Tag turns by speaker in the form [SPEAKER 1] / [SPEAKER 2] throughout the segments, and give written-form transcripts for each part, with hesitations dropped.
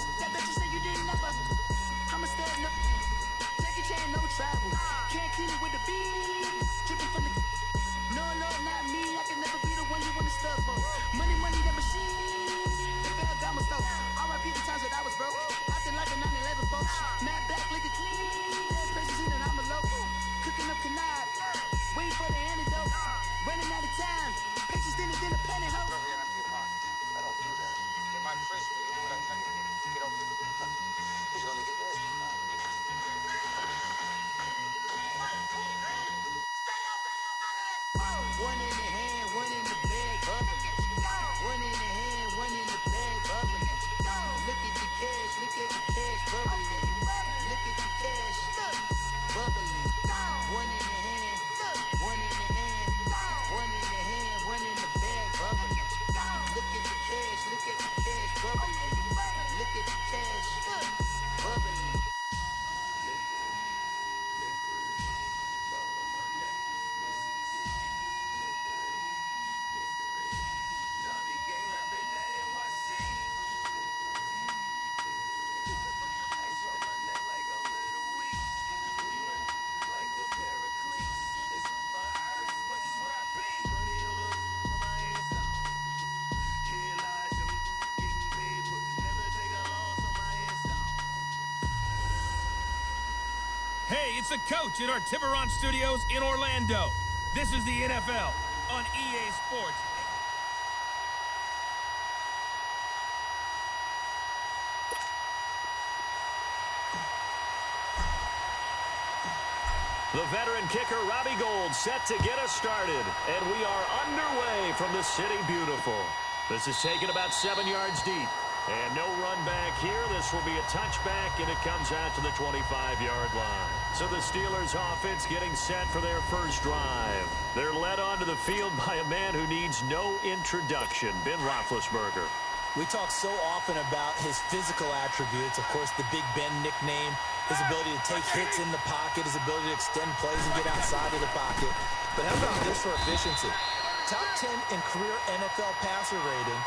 [SPEAKER 1] eyes. That bitch you say you didn't never. I'ma step no. Jackie Chan, no travel. Can't clean it with the beat. Dripping from the. No, Lord, not me. I can never be the one you wanna stuff for. Money, the machine. The bell got my stove. R.I.P. the times that I was broke. Acting like a 9/11 folks. Mad black, liquor clean. Precious in and I'm a local. Cooking up canard. Waiting for the antidote. Running out of time. Patience thinner than a penny hoe.
[SPEAKER 2] I don't do that. In my prison, you do what I tell you. Get over here. He's gonna get this.
[SPEAKER 1] One in the hand, one in the bag, bubbling. One in the hand, one in the bag, bubbling. Look at the cash, bubbling. Look at the cash, bubbling. One in the hand, one in the hand, one in the hand, one in the bag, bubbling. Look at the cash, bubbling. Look at the cash, bubbling.
[SPEAKER 3] Hey, it's the coach at our Tiburon Studios in Orlando. This is the NFL on EA Sports.
[SPEAKER 4] The veteran kicker, Robbie Gould, set to get us started. And we are underway from the City Beautiful. This is taken about 7 yards deep. And no run back here. This will be a touchback, and it comes out to the 25-yard line. So the Steelers offense getting set for their first drive. They're led onto the field by a man who needs no introduction, Ben Roethlisberger.
[SPEAKER 5] We talk so often about his physical attributes. Of course, the Big Ben nickname, his ability to take hits in the pocket, his ability to extend plays and get outside of the pocket. But how about this for efficiency? Top 10 in career NFL passer rating.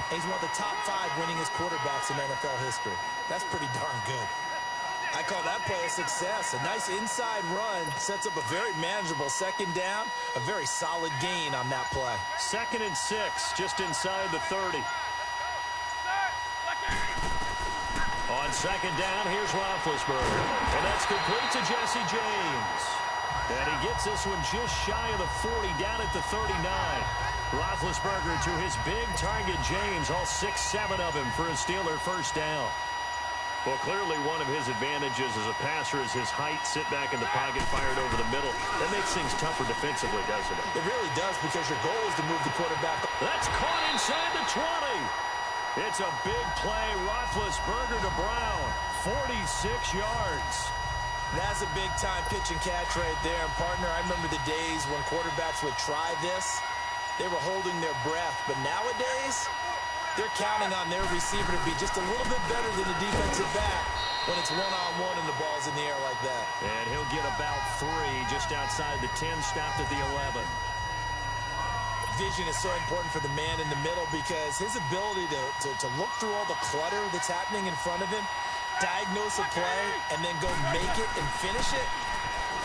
[SPEAKER 5] And he's one of the top 5 winningest quarterbacks in NFL history. That's pretty darn good. I call that play a success. A nice inside run sets up a very manageable second down. A very solid gain on that play.
[SPEAKER 4] 2nd and 6, just inside the 30. On 2nd down, here's Roethlisberger. And that's complete to Jesse James. And he gets this one just shy of the 40, down at the 39. Roethlisberger to his big target, James, all 6-7 of him for a Steeler first down. Well, clearly one of his advantages as a passer is his height, sit back in the pocket, fired over the middle. That makes things tougher defensively, doesn't it?
[SPEAKER 5] It really does, because your goal is to move the quarterback.
[SPEAKER 4] That's caught inside the 20. It's a big play. Roethlisberger to Brown, 46 yards.
[SPEAKER 5] That's a big-time pitch and catch right there. And, partner, I remember the days when quarterbacks would try this. They were holding their breath. But nowadays, they're counting on their receiver to be just a little bit better than the defensive back when it's one-on-one and the ball's in the air like that.
[SPEAKER 4] And he'll get about 3 just outside the 10, stopped at the 11.
[SPEAKER 5] Vision is so important for the man in the middle, because his ability to look through all the clutter that's happening in front of him, diagnose a play, and then go make it and finish it,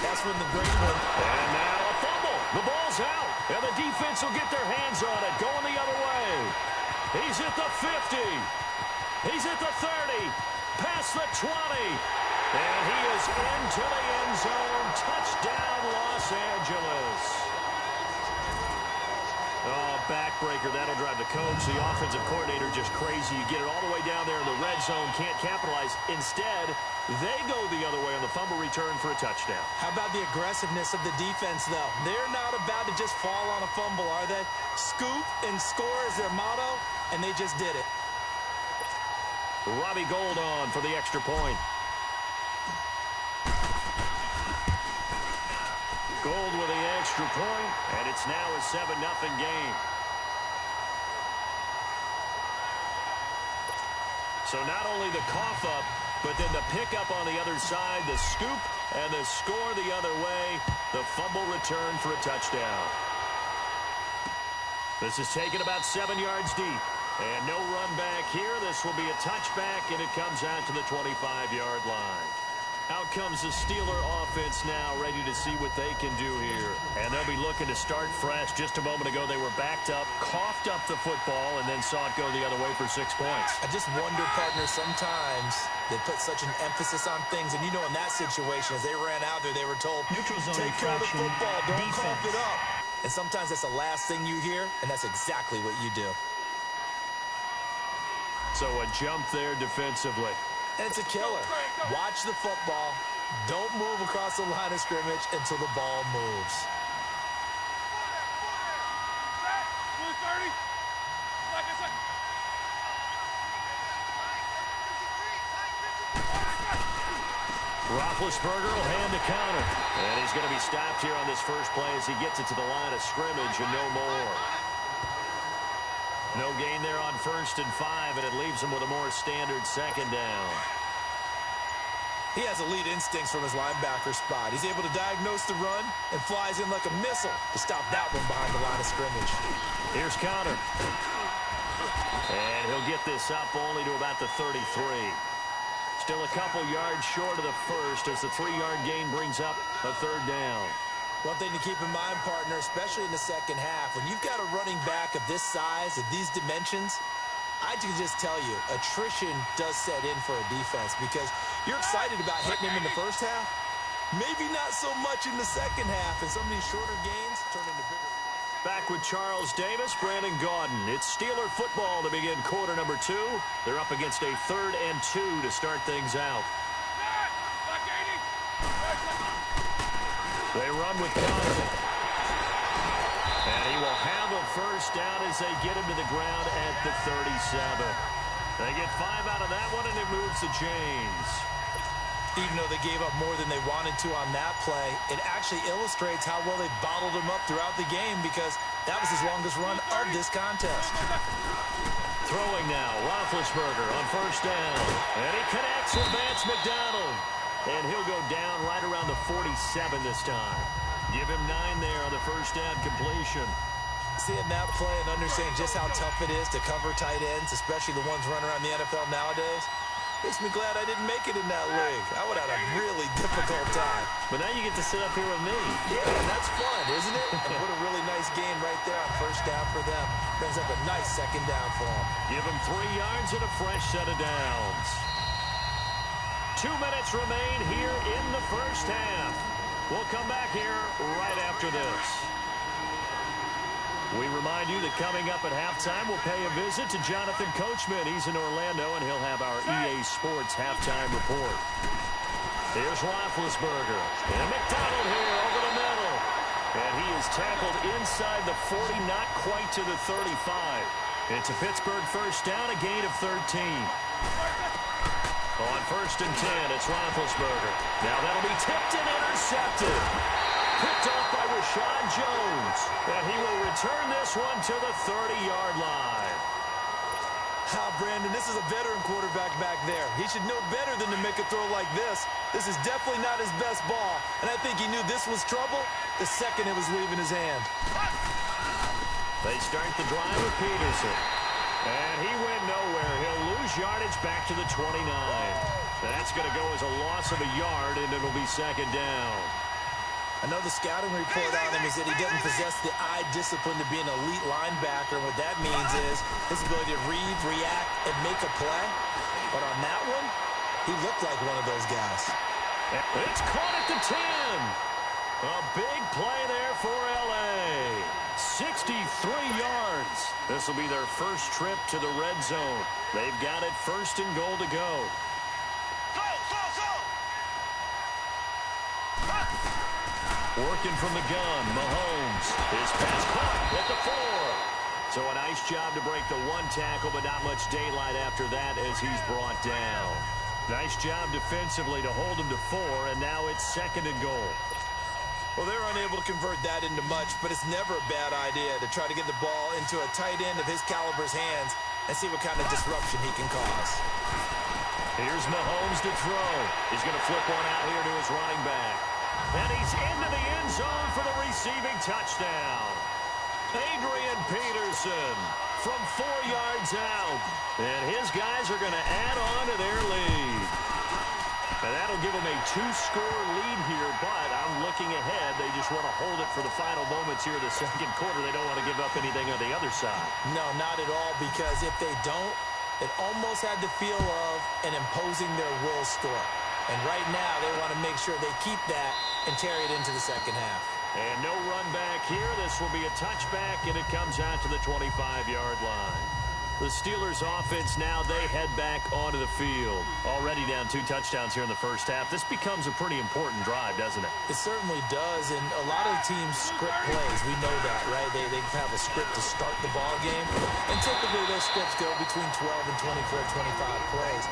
[SPEAKER 5] that's when the great one.
[SPEAKER 4] And now a fumble. The ball's out, and the defense will get their hands on it, going the other way. He's at the 50. He's at the 30. Past the 20. And he is into the end zone. Touchdown, Los Angeles. Oh, backbreaker. That'll drive the coach, the offensive coordinator, just crazy. You get it all the way down there in the red zone, can't capitalize. Instead, they go the other way on the fumble return for a touchdown.
[SPEAKER 5] How about the aggressiveness of the defense, though? They're not about to just fall on a fumble, are they? Scoop and score is their motto, and they just did it.
[SPEAKER 4] Robbie Gould on for the extra point. Gould with the extra point, and it's now a 7-0 game. So not only the cough up, but then the pickup on the other side, the scoop, and the score the other way. The fumble return for a touchdown. This is taken about 7 yards deep. And no run back here. This will be a touchback, and it comes out to the 25-yard line. Out comes the Steeler offense now, ready to see what they can do here. And they'll be looking to start fresh. Just a moment ago, they were backed up, coughed up the football, and then saw it go the other way for 6 points.
[SPEAKER 5] I just wonder, partner, sometimes they put such an emphasis on things. And, you know, in that situation, as they ran out there, they were told, take care of the football, don't cough it up. And sometimes that's the last thing you hear, and that's exactly what you do.
[SPEAKER 4] So a jump there defensively.
[SPEAKER 5] And it's a killer. Watch the football. Don't move across the line of scrimmage until the ball moves.
[SPEAKER 4] Roethlisberger will hand the counter. And he's going to be stopped here on this first play as he gets it to the line of scrimmage and no more. No gain there on 1st and 5, and it leaves him with a more standard 2nd down.
[SPEAKER 5] He has elite instincts from his linebacker spot. He's able to diagnose the run and flies in like a missile to stop that one behind the line of scrimmage.
[SPEAKER 4] Here's Connor. And he'll get this up only to about the 33. Still a couple yards short of the first as the 3-yard gain brings up a 3rd down.
[SPEAKER 5] One thing to keep in mind, partner, especially in the second half, when you've got a running back of this size, of these dimensions, I can just tell you, attrition does set in for a defense because you're excited about hitting him in the first half. Maybe not so much in the second half, and some of these shorter gains turn into bigger.
[SPEAKER 4] Back with Charles Davis, Brandon Gaudin. It's Steeler football to begin quarter number 2. They're up against a 3rd and 2 to start things out. They run with Connor. And he will have a 1st down as they get him to the ground at the 37. They get 5 out of that one, and it moves to James.
[SPEAKER 5] Even though they gave up more than they wanted to on that play, it actually illustrates how well they bottled him up throughout the game because that was his longest run of this contest.
[SPEAKER 4] Throwing now, Roethlisberger on 1st down. And he connects with Vance McDonald. And he'll go down right around the 47 this time. Give him 9 there on the 1st down completion.
[SPEAKER 5] Seeing that play and understanding just how tough it is to cover tight ends, especially the ones running around the NFL nowadays, makes me glad I didn't make it in that league. I would have had a really difficult time.
[SPEAKER 4] But now you get to sit up here with me.
[SPEAKER 5] Yeah, that's fun, isn't it? And what a really nice game right there on 1st down for them. Brings up a nice 2nd down for them.
[SPEAKER 4] Give them 3 yards and a fresh set of downs. 2 minutes remain here in the first half. We'll come back here right after this. We remind you that coming up at halftime, we'll pay a visit to Jonathan Coachman. He's in Orlando, and he'll have our EA Sports halftime report. Here's Roethlisberger. And McDonald here over the middle. And he is tackled inside the 40, not quite to the 35. It's a Pittsburgh 1st down, a gain of 13. On 1st and 10, it's Roethlisberger. Now that'll be tipped and intercepted. Picked off by Rashad Jones. And he will return this one to the 30-yard line.
[SPEAKER 5] Brandon, this is a veteran quarterback back there. He should know better than to make a throw like this. This is definitely not his best ball. And I think he knew this was trouble the second it was leaving his hand.
[SPEAKER 4] They start the drive with Peterson. And he went nowhere. He'll lose yardage back to the 29. That's going to go as a loss of a yard, and it'll be 2nd down.
[SPEAKER 5] I know the scouting report on him is that he doesn't possess the eye discipline to be an elite linebacker. What that means is his ability to read, react, and make a play. But on that one, he looked like one of those guys.
[SPEAKER 4] It's caught at the 10. A big play there for L.A. 63 yards. This will be their first trip to the red zone. They've got it 1st and goal to go. Working from the gun, Mahomes. His pass caught at the 4. So a nice job to break the 1 tackle, but not much daylight after that as he's brought down. Nice job defensively to hold him to 4, and now it's 2nd and goal.
[SPEAKER 5] Well, they're unable to convert that into much, but it's never a bad idea to try to get the ball into a tight end of his caliber's hands and see what kind of disruption he can cause.
[SPEAKER 4] Here's Mahomes to throw. He's going to flip one out here to his running back. And he's into the end zone for the receiving touchdown. Adrian Peterson from 4 yards out. And his guys are going to add on to their lead. And that'll give them a 2-score lead here, but I'm looking ahead. They just want to hold it for the final moments here in the second quarter. They don't want to give up anything on the other side.
[SPEAKER 5] No, not at all, because if they don't, it almost had the feel of an imposing their will score. And right now, they want to make sure they keep that and carry it into the second half.
[SPEAKER 4] And no run back here. This will be a touchback, and it comes out to the 25-yard line. The Steelers offense now, they head back onto the field. Already down 2 touchdowns here in the first half. This becomes a pretty important drive, doesn't it?
[SPEAKER 5] It certainly does, and a lot of teams script plays. We know that, right? They have a script to start the ball game, and typically those scripts go between 12 and 24, 25 plays.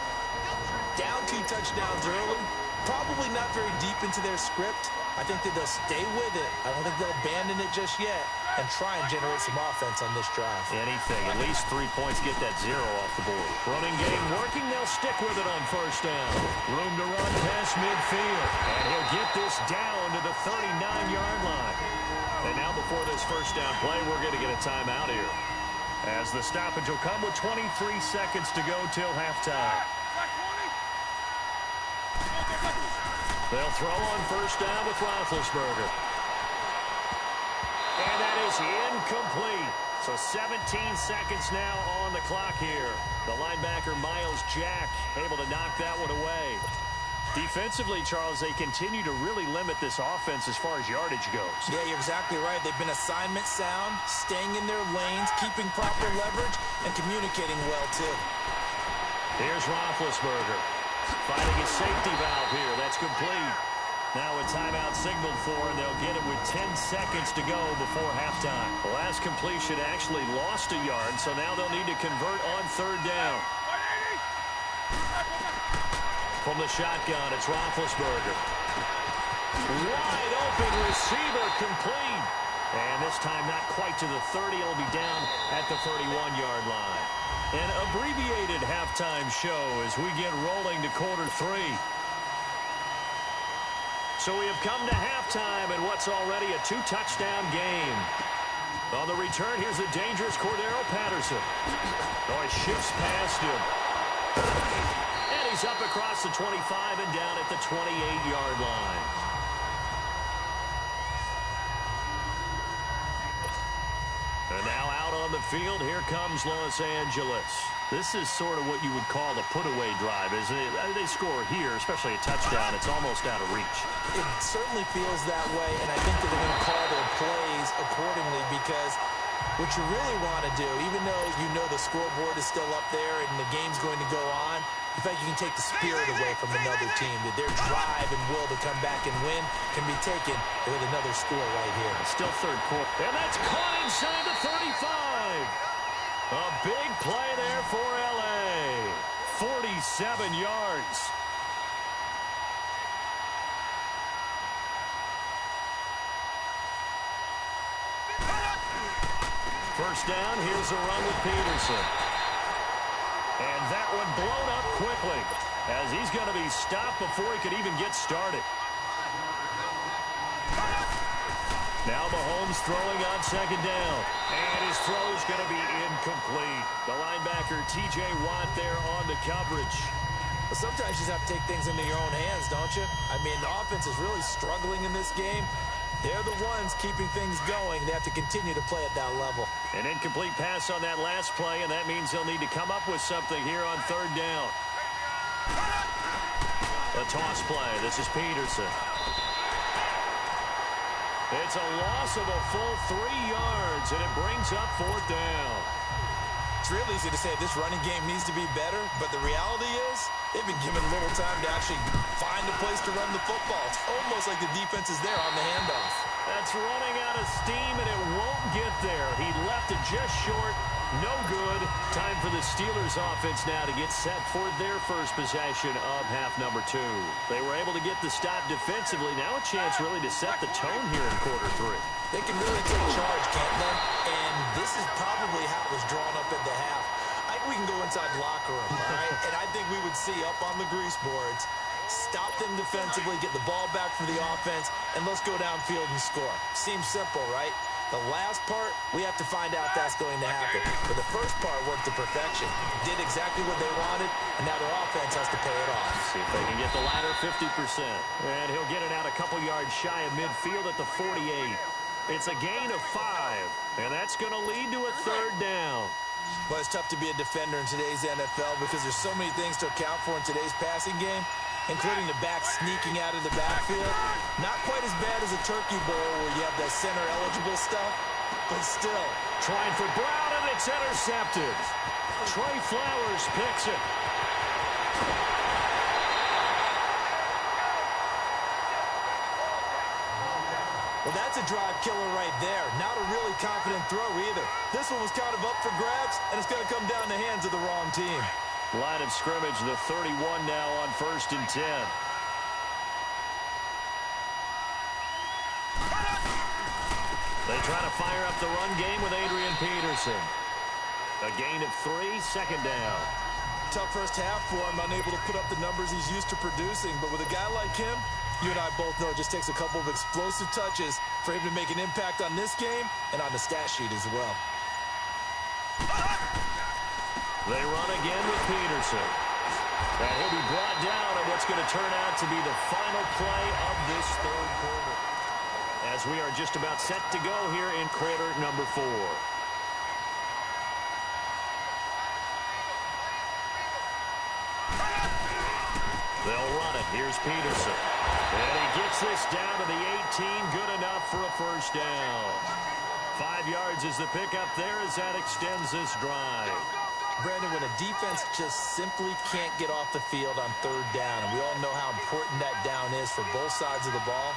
[SPEAKER 5] Down 2 touchdowns early, probably not very deep into their script. I think that they'll stay with it. I don't think they'll abandon it just yet and try and generate some offense on this drive.
[SPEAKER 4] Anything. At least 3 points. Get that 0 off the board. Running game working. They'll stick with it on first down. Room to run past midfield. And he'll get this down to the 39-yard line. And now before this first down play, we're going to get a timeout here, as the stoppage will come with 23 seconds to go till halftime. They'll throw on first down with Roethlisberger. And that is incomplete. So 17 seconds now on the clock here. The linebacker, Miles Jack, able to knock that one away. Defensively, Charles, they continue to really limit this offense as far as yardage goes.
[SPEAKER 5] Yeah, you're exactly right. They've been assignment sound, staying in their lanes, keeping proper leverage, and communicating well, too.
[SPEAKER 4] Here's Roethlisberger. Finding his safety valve here. That's complete. Now a timeout signaled for, and they'll get it with 10 seconds to go before halftime. The last completion actually lost a yard, so now they'll need to convert on third down. From the shotgun, it's Roethlisberger. Wide open receiver, complete. And this time not quite to the 30. It'll be down at the 31-yard line. An abbreviated halftime show as we get rolling to quarter 3. So we have come to halftime in what's already a 2-touchdown game. On the return, here's a dangerous Cordero Patterson. Oh, he shifts past him. And he's up across the 25 and down at the 28-yard line. And now out on the field, here comes Los Angeles. This is sort of what you would call a put-away drive, isn't it? They score here, especially a touchdown. It's almost out of reach.
[SPEAKER 5] It certainly feels that way, and I think that they're going to call their plays accordingly, because what you really want to do, even though you know the scoreboard is still up there and the game's going to go on, in fact, you can take the spirit away from another team, that their drive and will to come back and win can be taken with another score right here.
[SPEAKER 4] Still third quarter. And that's caught inside the 35. A big play there for L.A. 47 yards. First down, here's a run with Peterson. And that one blown up quickly, as he's going to be stopped before he could even get started. Now Mahomes throwing on second down. And his throw's going to be incomplete. The linebacker, T.J. Watt, there on the coverage.
[SPEAKER 5] Well, sometimes you just have to take things into your own hands, don't you? I mean, the offense is really struggling in this game. They're the ones keeping things going. They have to continue to play at that level.
[SPEAKER 4] An incomplete pass on that last play, and that means they'll need to come up with something here on third down. A toss play. This is Peterson. It's a loss of a full 3 yards, and it brings up fourth down.
[SPEAKER 5] It's real easy to say this running game needs to be better, but the reality is they've been given little time to actually find a place to run the football. It's almost like the defense is there on the handoff.
[SPEAKER 4] That's running out of steam, and it won't get there. He left it just short. No good. Time for the Steelers offense now to get set for their first possession of half number 2. They were able to get the stop defensively. Now a chance really to set the tone here in quarter 3.
[SPEAKER 5] They can really take charge, can't they? And this is probably how it was drawn up at the half. I think we can go inside the locker room, all right? And I think we would see up on the grease boards, stop them defensively, get the ball back for the offense, and let's go downfield and score. Seems simple, right? The last part, we have to find out if that's going to happen. But the first part worked to perfection. Did exactly what they wanted, and now their offense has to pay it off.
[SPEAKER 4] See if they can get the latter 50%. And he'll get it out a couple yards shy of midfield at the 48. It's a gain of 5, and that's going to lead to a third down.
[SPEAKER 5] Well, it's tough to be a defender in today's NFL because there's so many things to account for in today's passing game, including the back sneaking out of the backfield. Not quite as bad as a turkey bowl where you have that center-eligible stuff, but still.
[SPEAKER 4] Trying for Brown, and it's intercepted. Trey Flowers picks it.
[SPEAKER 5] Well, that's a drive killer right there. Not a really confident throw either. This one was kind of up for grabs, and it's going to come down in the hands of the wrong team.
[SPEAKER 4] Line of scrimmage, the 31 now on 1st and 10. They try to fire up the run game with Adrian Peterson. A gain of 3, second down.
[SPEAKER 5] Tough first half for him, unable to put up the numbers he's used to producing. But with a guy like him, you and I both know it just takes a couple of explosive touches for him to make an impact on this game and on the stat sheet as well.
[SPEAKER 4] They run again with Peterson. And he'll be brought down on what's going to turn out to be the final play of this third quarter, as we are just about set to go here in quarter number 4. They'll run it. Here's Peterson. And he gets this down to the 18. Good enough for a first down. 5 yards is the pickup there as that extends this drive.
[SPEAKER 5] Brandon, when a defense just simply can't get off the field on third down, and we all know how important that down is for both sides of the ball,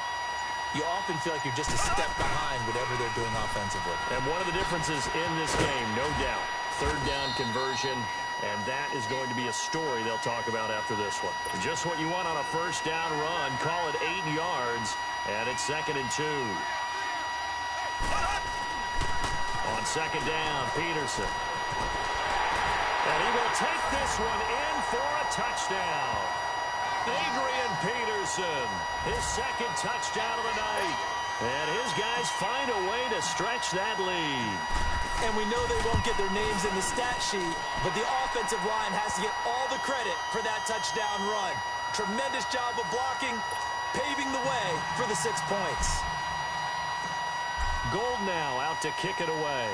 [SPEAKER 5] you often feel like you're just a step behind whatever they're doing offensively.
[SPEAKER 4] And one of the differences in this game, no doubt, third down conversion, and that is going to be a story they'll talk about after this one. Just what you want on a first down run. Call it 8 yards, and it's 2nd and 2. On 2nd down, Peterson. And he will take this one in for a touchdown. Adrian Peterson, his 2nd touchdown of the night. And his guys find a way to stretch that lead.
[SPEAKER 5] And we know they won't get their names in the stat sheet, but the offensive line has to get all the credit for that touchdown run. Tremendous job of blocking, paving the way for the 6 points.
[SPEAKER 4] Gold now out to kick it away.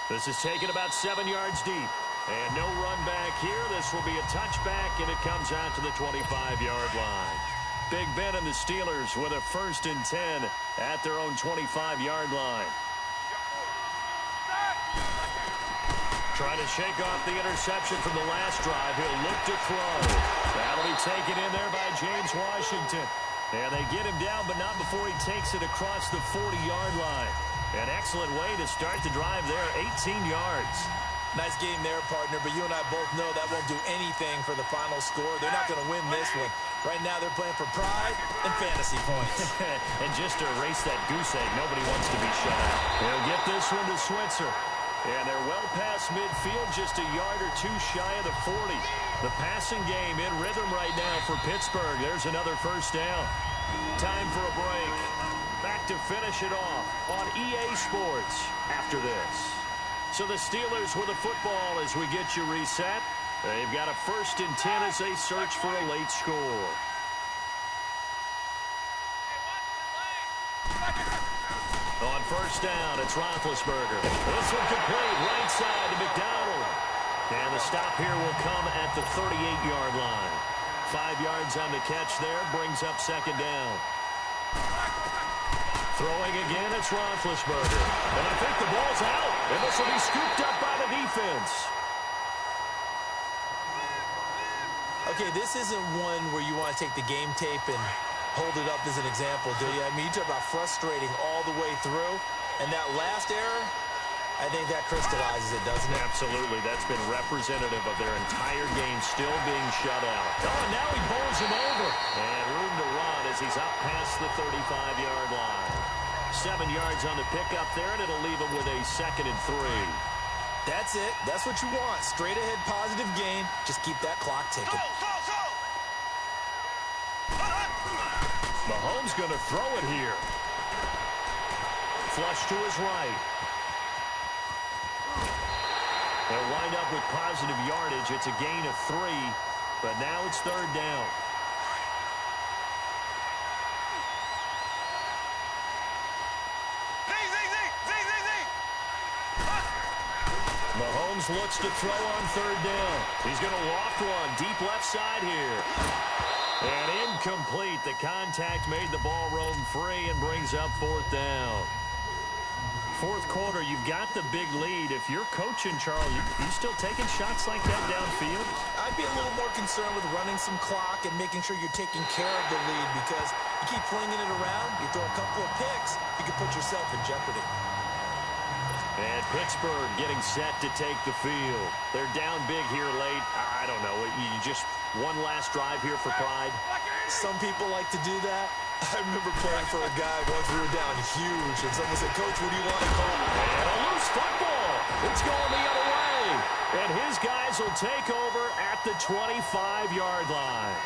[SPEAKER 4] This is taken about 7 yards deep. And no run back here. This will be a touchback, and it comes out to the 25-yard line. Big Ben and the Steelers with a 1st and 10 at their own 25-yard line. Trying to shake off the interception from the last drive. He'll look to throw. That'll be taken in there by James Washington. And they get him down, but not before he takes it across the 40-yard line. An excellent way to start the drive there, 18 yards.
[SPEAKER 5] Nice game there, partner, but you and I both know that won't do anything for the final score. They're not going to win this one. Right now, they're playing for pride and fantasy points.
[SPEAKER 4] And just to erase that goose egg, nobody wants to be shut out. They'll get this one to Switzer. And they're well past midfield, just a yard or 2 shy of the 40. The passing game in rhythm right now for Pittsburgh. There's another first down. Time for a break. Back to finish it off on EA Sports after this. So the Steelers with a football as we get you reset. They've got a 1st and 10 as they search for a late score. On first down, it's Roethlisberger. This one complete, right side to McDonald. And the stop here will come at the 38-yard line. 5 yards on the catch there, brings up 2nd down. Throwing again, it's Roethlisberger. And I think the ball's out. And this will be scooped up by the defense.
[SPEAKER 5] Okay, this isn't one where you want to take the game tape and hold it up as an example, do you? I mean, you talk about frustrating all the way through. And that last error, I think that crystallizes it, doesn't it?
[SPEAKER 4] Absolutely. That's been representative of their entire game still being shut out. Oh, and now he bowls him over. And room to run as he's up past the 35-yard line. 7 yards on the pickup there, and it'll leave him with a 2nd and 3.
[SPEAKER 5] That's it. That's what you want. Straight ahead positive gain. Just keep that clock ticking.
[SPEAKER 4] Mahomes he's going to throw it here. Flush to his right. They'll wind up with positive yardage. It's a gain of 3, but now it's third down. Mahomes looks to throw on third down. He's going to loft one deep left side here. And incomplete. The contact made the ball roam free and brings up fourth down. Fourth quarter, you've got the big lead. If you're coaching, Charles, you still taking shots like that downfield?
[SPEAKER 5] I'd be a little more concerned with running some clock and making sure you're taking care of the lead, because you keep flinging it around, you throw a couple of picks, you can put yourself in jeopardy.
[SPEAKER 4] And Pittsburgh getting set to take the field. They're down big here late. I don't know. You just one last drive here for pride?
[SPEAKER 5] Some people like to do that. I remember playing for a guy once we were down huge, and someone said, "Coach, what do you want to call?"
[SPEAKER 4] And a loose football. It's going the other way. And his guys will take over at the 25-yard line.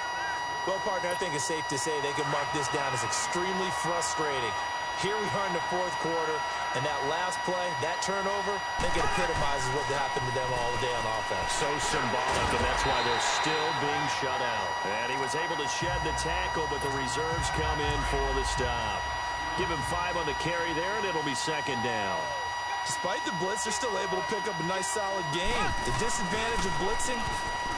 [SPEAKER 5] Well, partner, I think it's safe to say they can mark this down as extremely frustrating. Here we are in the fourth quarter, and that last play, that turnover, I think it epitomizes what happened to them all day on offense.
[SPEAKER 4] So symbolic, and that's why they're still being shut out. And he was able to shed the tackle, but the reserves come in for the stop. Give him 5 on the carry there, and it'll be second down.
[SPEAKER 5] Despite the blitz, they're still able to pick up a nice, solid gain. The disadvantage of blitzing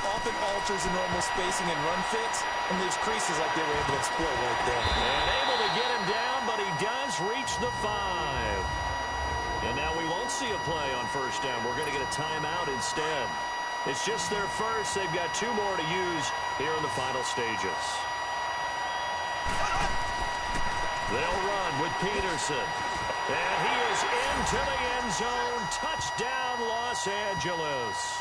[SPEAKER 5] often alters the normal spacing and run fits and leaves creases like they were able to exploit right there.
[SPEAKER 4] And able to get him down, but he does reach the 5. And now we won't see a play on first down. We're going to get a timeout instead. It's just their first. They've got 2 more to use here in the final stages. They'll run with Peterson. And he is into the end zone. Touchdown, Los Angeles.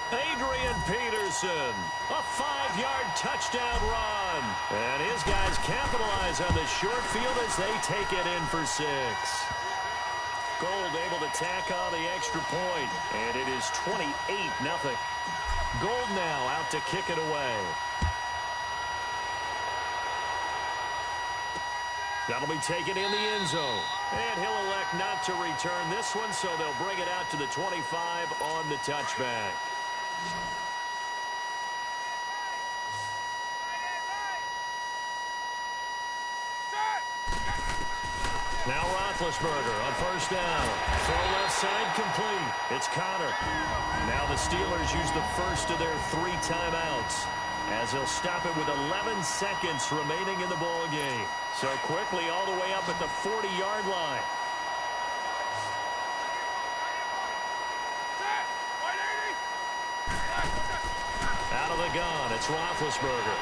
[SPEAKER 4] Adrian Peterson, a 5-yard touchdown run. And his guys capitalize on the short field as they take it in for 6. Gold able to tack on the extra point, and it is 28-0. Gold now out to kick it away. That'll be taken in the end zone. And he'll elect not to return this one, so they'll bring it out to the 25 on the touchback. Now Roethlisberger on first down. Throw left side complete. It's Connor. Now the Steelers use the first of their 3 timeouts, as they'll stop it with 11 seconds remaining in the ball game. So quickly all the way up at the 40-yard line. Out of the gun, it's Roethlisberger.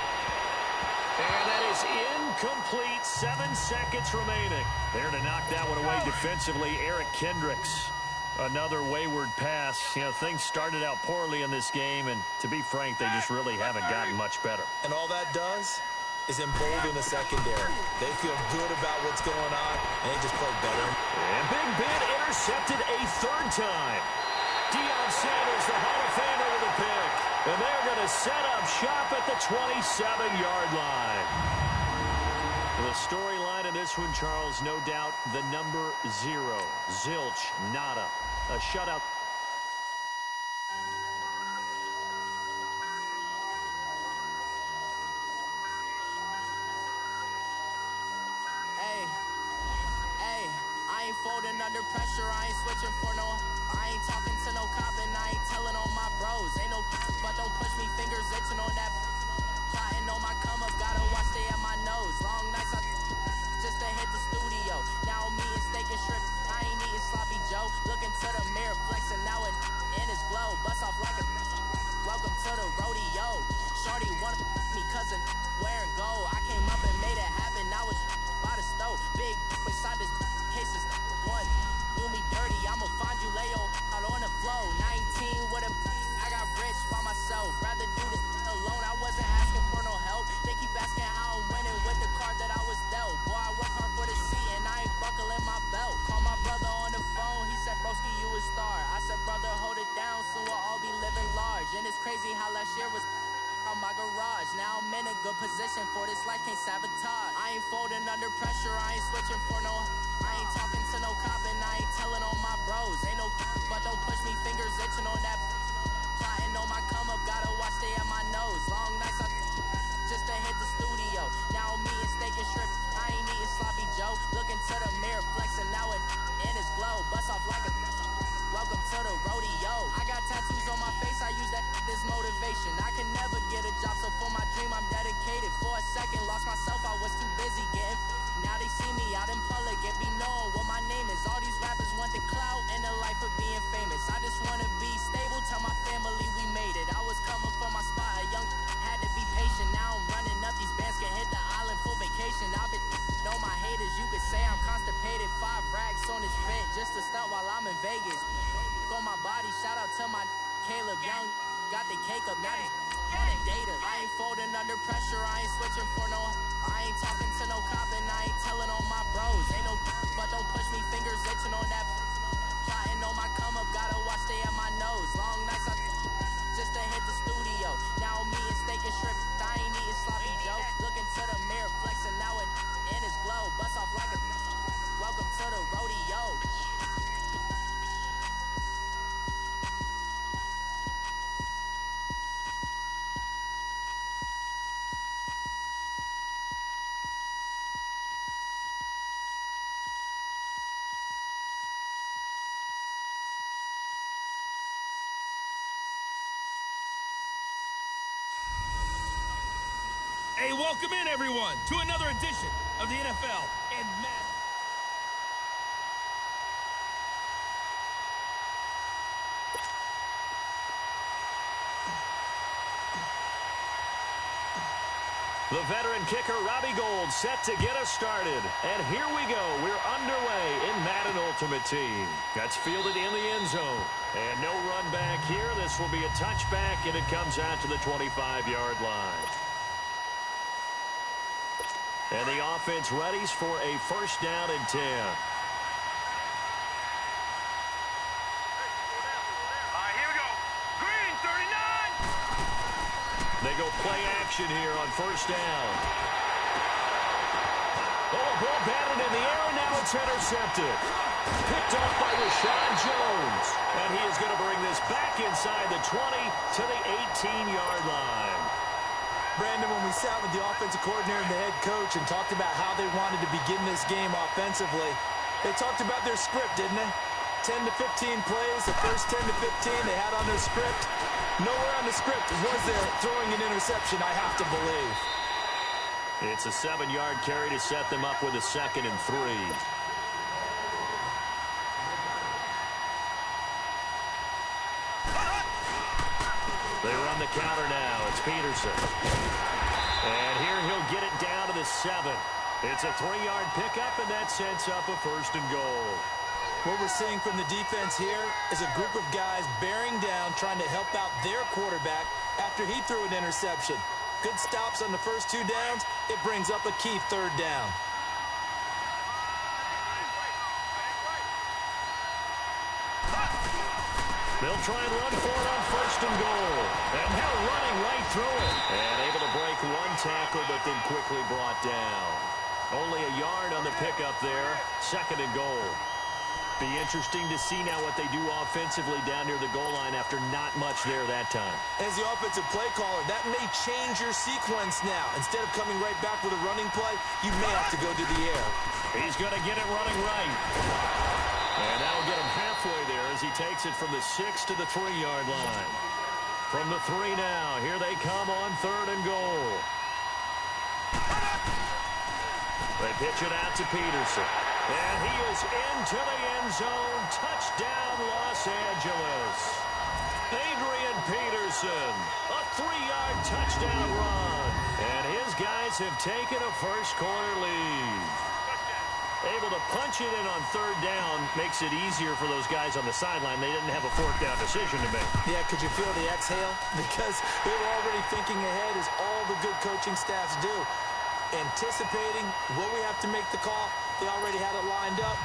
[SPEAKER 4] And that is incomplete. 7 seconds remaining. There to knock that one away defensively, Eric Kendricks. Another wayward pass. You know, things started out poorly in this game, and to be frank, they just really haven't gotten much better.
[SPEAKER 5] And all that does is embolden the secondary. They feel good about what's going on, and they just play better.
[SPEAKER 4] And Big Ben intercepted a 3rd time. Deion Sanders, the Hall of Famer, with a pick. And they're going to set up shop at the 27-yard line. The storyline of this one, Charles, no doubt the number 0. Zilch, nada. A shutout.
[SPEAKER 6] Hey, I ain't folding under pressure. I ain't switching for no. I ain't talking to no cop and I ain't telling on my bros. Ain't no but don't push me, fingers itching on that. Plotting on my come up, gotta watch stay at my nose. Long nights I just to hit the studio. Now I'm eating steak and shrimp. I ain't eating sloppy Joe. Looking to the mirror, flexing now it in his glow. Bust off like a welcome to the rodeo. Shorty wanted me cousin wearing gold. I came up and made it happen. Now it's by the stove. Big inside this case is one. Do me dirty, I'ma find you lay out on the floor. 19 with a I got rich by myself. Rather do this alone. I wasn't asking for no help. They keep asking how I'm winning with the card that I was dealt. Boy, I work hard for the seat and I ain't buckling my belt. Call my brother on the phone. He said, broski, you a star. I said, brother, hold it down. Soon we'll all be living large. And it's crazy how last year was on my garage. Now I'm in a good position. passion for this life, can't sabotage. I ain't folding under pressure, I ain't switching for no. I ain't talking to no cop and I ain't telling on my bros. Ain't no but don't push me, fingers itching on that. Plotting on my come up, gotta watch stay at my nose. Long nights I just to hit the studio. Now I'm eating steak and shrimp, I ain't eating sloppy Joe. Looking to the mirror, flexing now it in his glow. Bust off like a welcome to the rodeo. I got tattoos on my face, I use that as motivation. I can never get a job, so for my dream I'm dedicated. For a second, lost myself, I was too busy getting. Now they see me out in public and be knowing what my name is. All these rappers want the clout and the life of being famous. I just wanna be stable, tell my family we made it. I was coming for my spot, a young had to be patient. Now I'm running up, these bands can hit the island for vacation. I've been know my haters, you could say I'm constipated. 5 racks on this vent just to stunt while I'm in Vegas. On my body, shout out to my Caleb Young. Got the cake up, now he's on the data. I ain't folding under pressure, I ain't switching for no. I ain't talking to no cop and I ain't telling on my bros. Ain't no but don't push me, fingers itching on that. Plotting on my come up, gotta watch stay at my nose. Long nights I just to hit the studio. Now I'm eating steak and shrimp, I ain't eating sloppy Joe. Looking to the mirror, flexing now it in his glow. Bust off like a welcome to the rodeo.
[SPEAKER 3] Hey, welcome in, everyone, to another edition of the NFL and Madden.
[SPEAKER 4] The veteran kicker, Robbie Gould, set to get us started. And here we go. We're underway in Madden Ultimate Team. That's fielded in the end zone. And no run back here. This will be a touchback, and it comes out to the 25-yard line. And the offense readies for a first down and 10.
[SPEAKER 7] Here we go. Green, 39.
[SPEAKER 4] They go play action here on first down. Oh, ball batted in the air, and now it's intercepted. Picked off by Rashawn Jones. And he is going to bring this back inside the 20 to the 18-yard line.
[SPEAKER 5] Brandon, when we sat with the offensive coordinator and the head coach and talked about how they wanted to begin this game offensively, they talked about their script, didn't they? 10 to 15 plays, the first 10 to 15 they had on their script. Nowhere on the script was there throwing an interception, I have to believe.
[SPEAKER 4] It's a 7-yard carry to set them up with a 2nd and 3. They run the counter now. It's Peterson. And here he'll get it down to the 7. It's a 3-yard pickup, and that sets up a 1st and goal.
[SPEAKER 5] What we're seeing from the defense here is a group of guys bearing down, trying to help out their quarterback after he threw an interception. Good stops on the first 2 downs. It brings up a key 3rd down.
[SPEAKER 4] They'll try and run for it on 1st and goal. And they're running right through it. And able to break 1 tackle, but then quickly brought down. Only a yard on the pickup there. 2nd and goal. Be interesting to see now what they do offensively down near the goal line after not much there that time.
[SPEAKER 5] As the offensive play caller, that may change your sequence now. Instead of coming right back with a running play, you may have to go to the air.
[SPEAKER 4] He's going to get it running right. And that'll get him halfway there as he takes it from the 6 to the 3-yard line. From the 3 now, here they come on 3rd and goal. They pitch it out to Peterson. And he is into the end zone. Touchdown, Los Angeles. Adrian Peterson, a 3-yard touchdown run. And his guys have taken a first-quarter lead. Able to punch it in on 3rd down makes it easier for those guys on the sideline. They didn't have a 4th down decision to make.
[SPEAKER 5] Yeah, could you feel the exhale? Because they were already thinking ahead, as all the good coaching staffs do. Anticipating, will we have to make the call? They already had it lined up.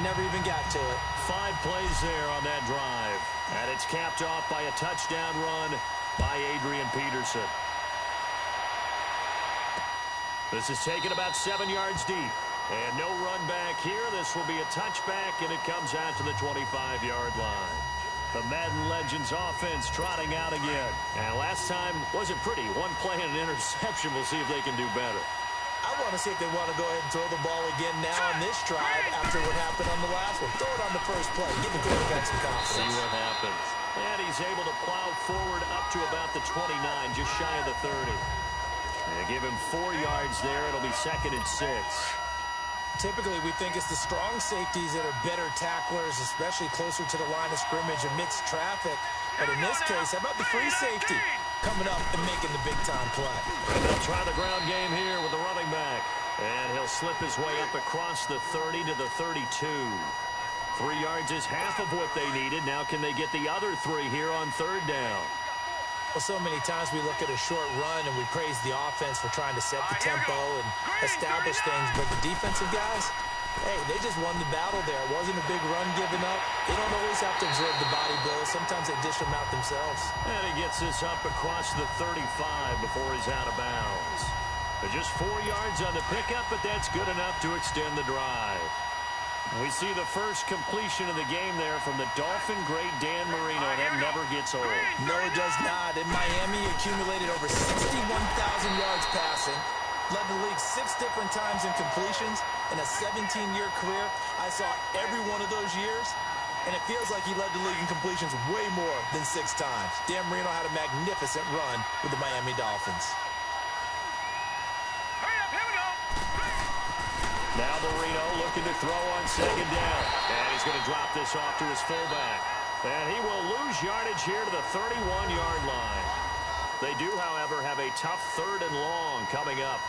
[SPEAKER 5] Never even got to it.
[SPEAKER 4] 5 plays there on that drive. And it's capped off by a touchdown run by Adrian Peterson. This is taken about 7 yards deep. And no run back here. This will be a touchback, and it comes out to the 25-yard line. The Madden Legends offense trotting out again. And last time wasn't pretty. One play and an interception. We'll see if they can do better.
[SPEAKER 5] I want to see if they want to go ahead and throw the ball again now on this drive after what happened on the last one. Throw it on the first play. Give the quarterback some confidence.
[SPEAKER 4] See what happens. And he's able to plow forward up to about the 29, just shy of the 30. They give him 4 yards there. It'll be 2nd and 6.
[SPEAKER 5] Typically, we think it's the strong safeties that are better tacklers, especially closer to the line of scrimmage amidst traffic. But in this case, how about the free safety coming up and making the big-time play?
[SPEAKER 4] And they'll try the ground game here with the running back. And he'll slip his way up across the 30 to the 32. 3 yards is half of what they needed. Now can they get the other 3 here on 3rd down?
[SPEAKER 5] Well, so many times we look at a short run and we praise the offense for trying to set the tempo and establish things. But the defensive guys, hey, they just won the battle there. It wasn't a big run given up. They don't always have to absorb the body blows. Sometimes they dish them out themselves.
[SPEAKER 4] And he gets this up across the 35 before he's out of bounds. But just 4 yards on the pickup, but that's good enough to extend the drive. We see the first completion of the game there from the Dolphin great Dan Marino. That never gets old.
[SPEAKER 5] No, it does not. In Miami, he accumulated over 61,000 yards passing. Led the league 6 different times in completions. In a 17-year career, I saw every one of those years. And it feels like he led the league in completions way more than 6 times. Dan Marino had a magnificent run with the Miami Dolphins.
[SPEAKER 4] Now Marino looking to throw on 2nd down. And he's going to drop this off to his fullback. And he will lose yardage here to the 31-yard line. They do, however, have a tough 3rd and long coming up.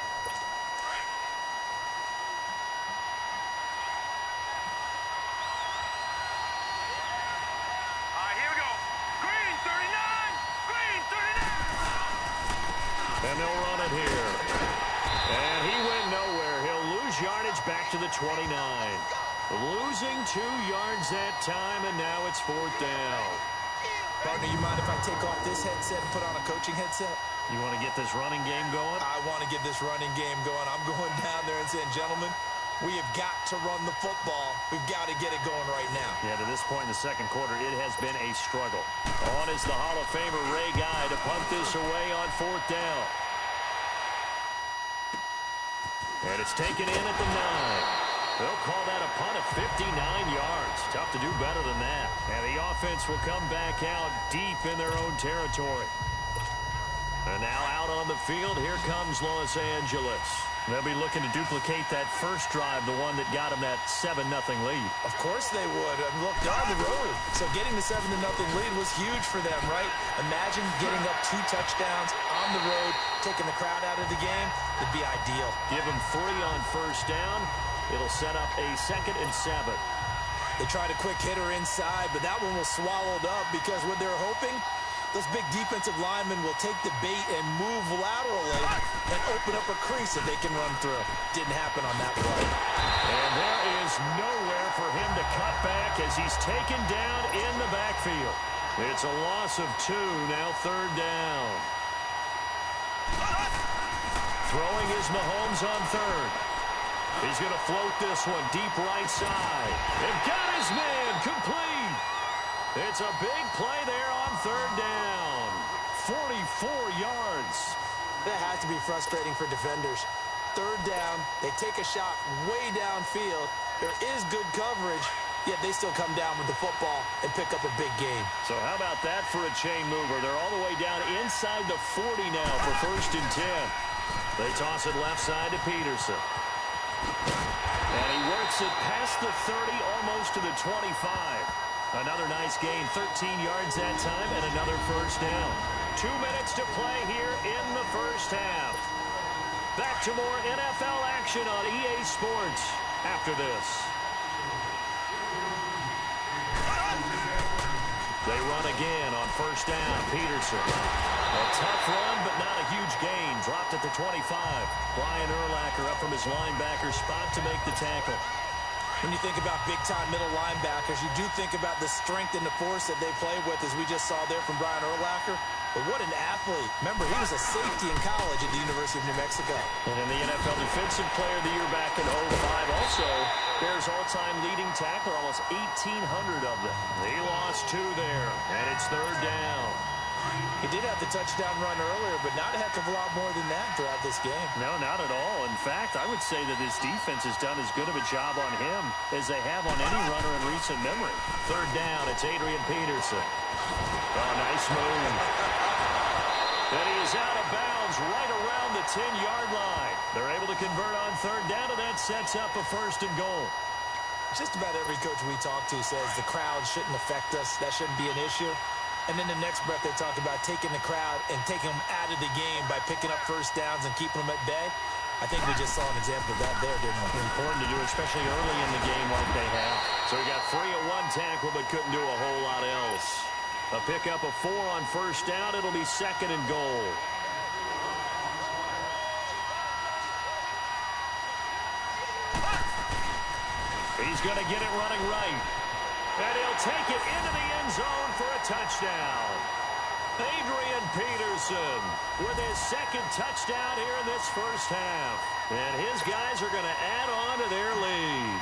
[SPEAKER 7] Here we go. Green 39. Green 39.
[SPEAKER 4] And they'll run it here. And he went nowhere. He'll lose yardage back to the 29. Losing 2 yards that time, and now it's 4th down.
[SPEAKER 5] Partner, you mind if I take off this headset and put on a coaching headset?
[SPEAKER 4] You want to get this running game going?
[SPEAKER 5] I want to get this running game going. I'm going down there and saying, gentlemen, we have got to run the football. We've got to get it going right now.
[SPEAKER 4] Yeah, to this point in the 2nd quarter, it has been a struggle. On is the Hall of Famer Ray Guy to punt this away on 4th down. And it's taken in at the 9. They'll call that a punt of 59 yards. Tough to do better than that. And the offense will come back out deep in their own territory. And now out on the field, here comes Los Angeles. They'll be looking to duplicate that first drive, the one that got them that 7-0 lead.
[SPEAKER 5] Of course they would. And look, they're on the road. So getting the 7-0 lead was huge for them, right? Imagine getting up 2 touchdowns on the road, taking the crowd out of the game. It'd be ideal.
[SPEAKER 4] Give them 3 on first down. It'll set up a 2nd and 7.
[SPEAKER 5] They tried a quick hitter inside, but that one was swallowed up because what they're hoping, those big defensive linemen will take the bait and move laterally and open up a crease that they can run through. Didn't happen on that play.
[SPEAKER 4] And there is nowhere for him to cut back as he's taken down in the backfield. It's a loss of 2, now 3rd down. Throwing is Mahomes on 3rd. He's going to float this one deep right side. And got his man complete. It's a big play there on 3rd down. 44 yards.
[SPEAKER 5] That has to be frustrating for defenders. 3rd down, they take a shot way downfield. There is good coverage, yet they still come down with the football and pick up a big gain.
[SPEAKER 4] So how about that for a chain mover? They're all the way down inside the 40 now for 1st and 10. They toss it left side to Peterson. And he works it past the 30, almost to the 25. Another nice gain, 13 yards that time, and another first down. 2 minutes to play here in the first half. Back to more NFL action on EA Sports after this. They run again on first down. Peterson. A tough run, but not a huge gain. Dropped at the 25. Brian Urlacher up from his linebacker spot to make the tackle.
[SPEAKER 5] When you think about big-time middle linebackers, you do think about the strength and the force that they play with, as we just saw there from Brian Urlacher. But what an athlete. Remember, he was a safety in college at the University of New Mexico.
[SPEAKER 4] And in the NFL Defensive Player of the Year back in 05, also Bears all-time leading tackler, almost 1,800 of them. He lost 2 there, and it's 3rd down.
[SPEAKER 5] He did have the touchdown run earlier, but not a heck of a lot more than that throughout this game.
[SPEAKER 4] No, not at all. In fact, I would say that this defense has done as good of a job on him as they have on any runner in recent memory. 3rd down, it's Adrian Peterson. Oh, nice move. And he is out of bounds right around the 10-yard line. They're able to convert on 3rd down, and that sets up a 1st and goal.
[SPEAKER 5] Just about every coach we talk to says the crowd shouldn't affect us. That shouldn't be an issue. And then the next breath they talk about taking the crowd and taking them out of the game by picking up 1st downs and keeping them at bay. I think we just saw an example of that there, didn't we?
[SPEAKER 4] Important to do, especially early in the game like they have. So he got free of 1 tackle but couldn't do a whole lot else. A pickup of 4 on 1st down. It'll be 2nd and goal. He's going to get it running right. And he'll take it into the end zone for a touchdown. Adrian Peterson with his 2nd touchdown here in this 1st half. And his guys are going to add on to their lead.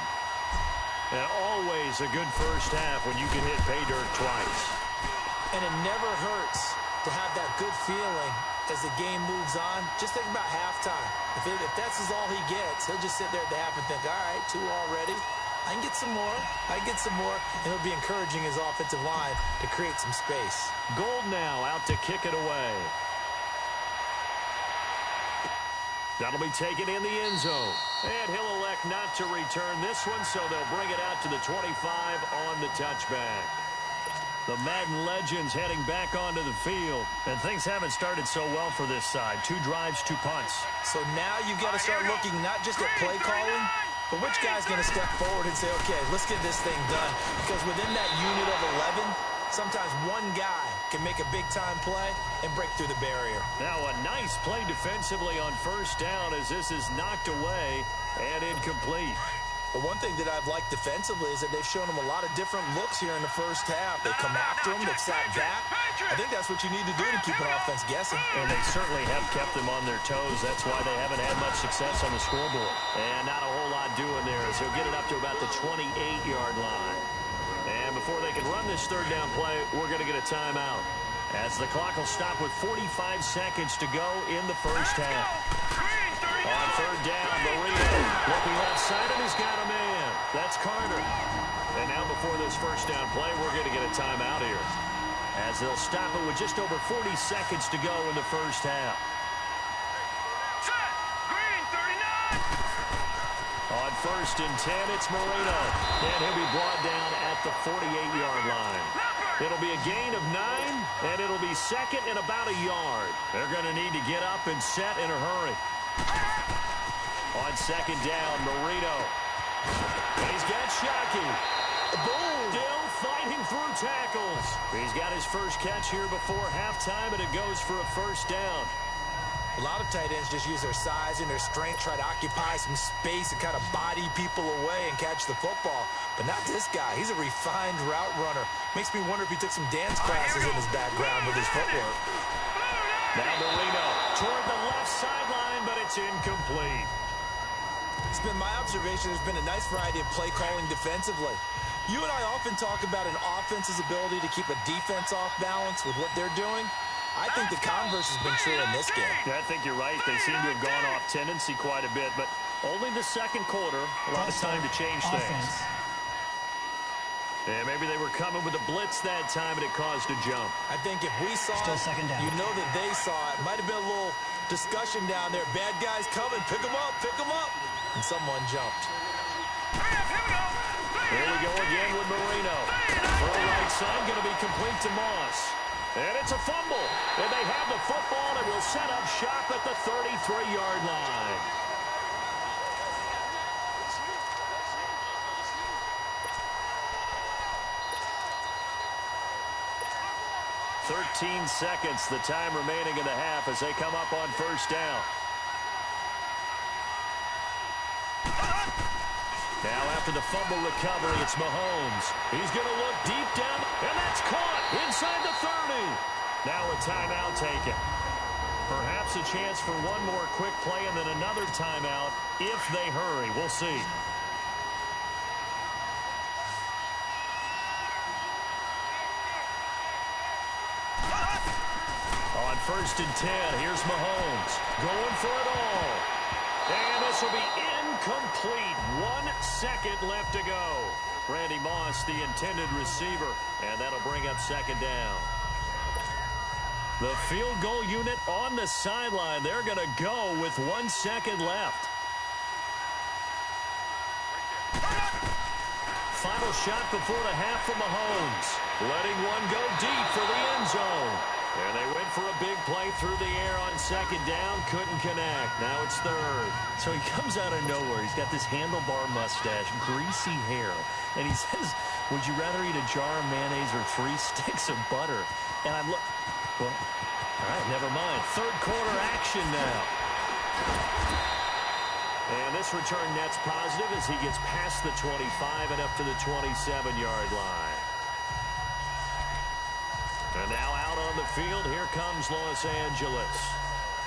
[SPEAKER 4] And always a good 1st half when you can hit pay dirt twice.
[SPEAKER 5] And it never hurts to have that good feeling as the game moves on. Just think about halftime. If that's all he gets, he'll just sit there at the half and think, all right, 2 already. I can get some more. I can get some more. And he'll be encouraging his offensive line to create some space.
[SPEAKER 4] Gold now out to kick it away. That'll be taken in the end zone. And he'll elect not to return this one, so they'll bring it out to the 25 on the touchback. The Madden legends heading back onto the field. And things haven't started so well for this side. 2 drives, 2 punts.
[SPEAKER 5] So now you've got to start looking not just at play calling, but which guy's going to step forward and say, okay, let's get this thing done. Because within that unit of 11, sometimes one guy can make a big-time play and break through the barrier.
[SPEAKER 4] Now a nice play defensively on 1st down as this is knocked away and incomplete.
[SPEAKER 5] But one thing that I've liked defensively is that they've shown them a lot of different looks here in the 1st half. They come after them, they've sat back. I think that's what you need to do to keep an offense guessing.
[SPEAKER 4] And they certainly have kept them on their toes. That's why they haven't had much success on the scoreboard. And not a whole lot doing there as he'll get it up to about the 28-yard line. And before they can run this 3rd down play, we're going to get a timeout. As the clock will stop with 45 seconds to go in the 1st half. On 3rd down, Marino looking left side, and he's got a man. That's Carter. And now before this 1st down play, we're going to get a timeout here. As they'll stop it with just over 40 seconds to go in the 1st half.
[SPEAKER 7] Green 39.
[SPEAKER 4] On 1st and 10, it's Marino. And he'll be brought down at the 48-yard line. It'll be a gain of 9, and it'll be 2nd and about a yard. They're going to need to get up and set in a hurry. On 2nd down, Marino. And he's got Shockey. Boom! Still fighting through tackles. He's got his first catch here before halftime, and it goes for a 1st down.
[SPEAKER 5] A lot of tight ends just use their size and their strength, try to occupy some space and kind of body people away and catch the football. But not this guy. He's a refined route runner. Makes me wonder if he took some dance classes in his background with his footwork.
[SPEAKER 4] Now Marino toward the left sideline, but it's incomplete.
[SPEAKER 5] It's been my observation there's been a nice variety of play calling defensively. You and I often talk about an offense's ability to keep a defense off balance with what they're doing. I think the converse has been true in this game.
[SPEAKER 4] Yeah, I think you're right. They seem to have gone off tendency quite a bit, but only the 2nd quarter, a lot of time to change things. Yeah, maybe they were coming with a blitz that time, and it caused a jump.
[SPEAKER 5] I think if we saw it, you know that they saw it. Might have been a little discussion down there. Bad guys coming. Pick them up. Pick them up. And someone jumped.
[SPEAKER 4] Here we go again with Marino. Throw right side, going to be complete to Moss. And it's a fumble. And they have the football and will set up shop at the 33-yard line. 13 seconds, the time remaining in the half as they come up on 1st down. Now after the fumble recovery, it's Mahomes. He's going to look deep down, and that's caught inside the 30. Now a timeout taken. Perhaps a chance for one more quick play and then another timeout if they hurry. We'll see. On 1st and 10, here's Mahomes going for it all. And this will be incomplete. 1 second left to go. Randy Moss, the intended receiver, and that'll bring up 2nd down. The field goal unit on the sideline. They're going to go with 1 second left. Final shot before the half from Mahomes. Letting one go deep for the end zone. And they went for a big play through the air on 2nd down. Couldn't connect. Now it's 3rd.
[SPEAKER 8] So he comes out of nowhere. He's got this handlebar mustache, greasy hair. And he says, would you rather eat a jar of mayonnaise or 3 sticks of butter? And I'm looking. Well, all right, never mind. 3rd quarter action now.
[SPEAKER 4] And this return net's positive as he gets past the 25 and up to the 27-yard line. And now out on the field, here comes Los Angeles.